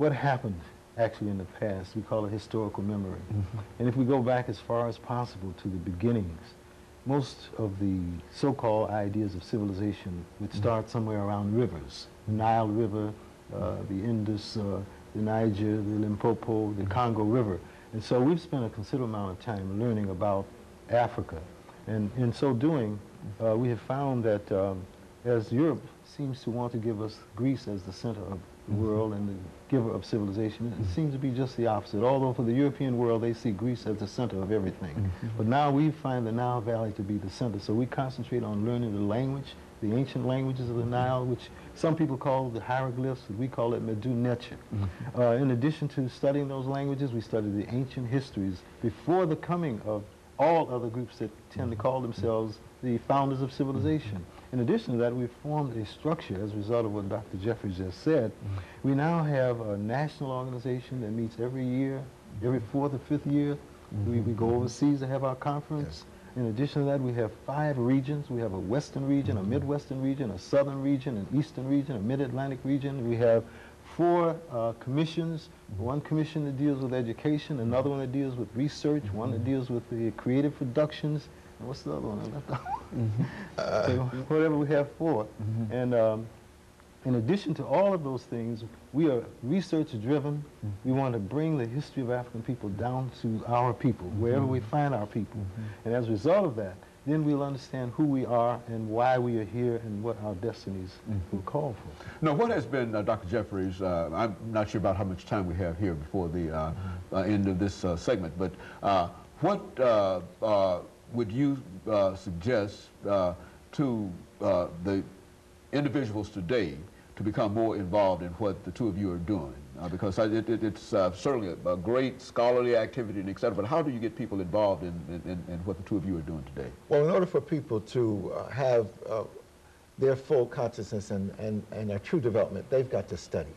what happened actually in the past. We call it historical memory. And if we go back as far as possible to the beginnings, most of the so-called ideas of civilization would start somewhere around rivers. The Nile River, the Indus, the Niger, the Limpopo, the Congo River. And so we've spent a considerable amount of time learning about Africa. And in so doing, we have found that as Europe seems to want to give us Greece as the center of the world and the giver of civilization, it seems to be just the opposite. Although for the European world, they see Greece as the center of everything. But now we find the Nile Valley to be the center. So we concentrate on learning the language, the ancient languages of the Nile, which some people call the hieroglyphs, we call it Medu Neter. In addition to studying those languages, we study the ancient histories before the coming of all other groups that tend to call themselves the founders of civilization. In addition to that, we've formed a structure as a result of what Dr. Jeffries just said. We now have a national organization that meets every year, every 4th or 5th year. We go overseas to have our conference. In addition to that, we have 5 regions. We have a western region, a midwestern region, a southern region, an eastern region, a mid-Atlantic region. We have 4 commissions, one commission that deals with education, another one that deals with research, one that deals with the creative productions, and what's the other one? So whatever we have 4. And in addition to all of those things, we are research-driven. We want to bring the history of African people down to our people, wherever we find our people. And as a result of that, then we'll understand who we are and why we are here and what our destinies will call for. Now, what has been, Dr. Jeffries, I'm not sure about how much time we have here before the end of this segment, but what would you suggest to the individuals today to become more involved in what the two of you are doing? Because it's certainly a great scholarly activity and et cetera, but how do you get people involved in what the two of you are doing today? Well, in order for people to have their full consciousness and their true development, they've got to study.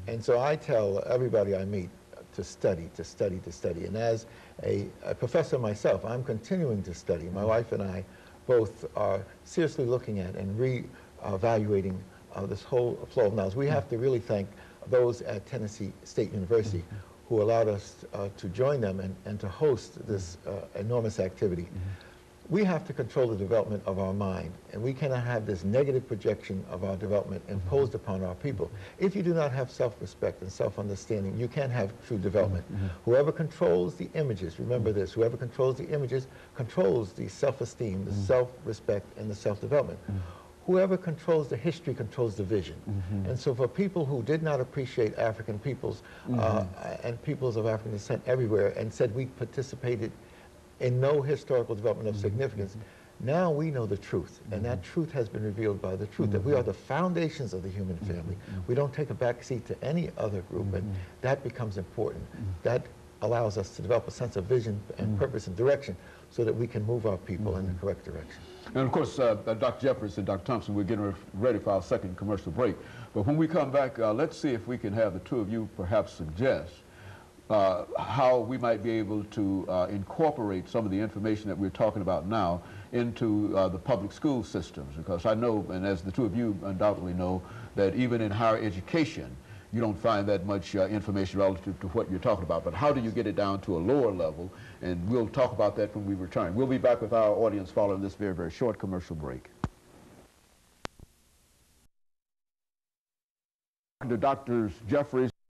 And so I tell everybody I meet to study, to study, to study. And as a professor myself, I'm continuing to study. My wife and I both are seriously looking at and re-evaluating this whole flow of knowledge. We have to really thank those at Tennessee State University who allowed us to join them and to host this enormous activity. We have to control the development of our mind, and we cannot have this negative projection of our development imposed upon our people. If you do not have self-respect and self-understanding, you can't have true development. Whoever controls the images, remember this, whoever controls the images controls the self-esteem, the self-respect, and the self-development. Whoever controls the history controls the vision. And so for people who did not appreciate African peoples and peoples of African descent everywhere and said we participated in no historical development of significance, now we know the truth, and that truth has been revealed by the truth, that we are the foundations of the human family. We don't take a back seat to any other group, and that becomes important. That allows us to develop a sense of vision and purpose and direction so that we can move our people in the correct direction. And of course, Dr. Jeffries and Dr. Thompson, we're getting ready for our second commercial break. But when we come back, let's see if we can have the two of you perhaps suggest how we might be able to incorporate some of the information that we're talking about now into the public school systems. Because I know, and as the two of you undoubtedly know, that even in higher education, you don't find that much information relative to what you're talking about. But how do you get it down to a lower level? And we'll talk about that when we return. We'll be back with our audience following this very, very short commercial break. Dr. Jeffries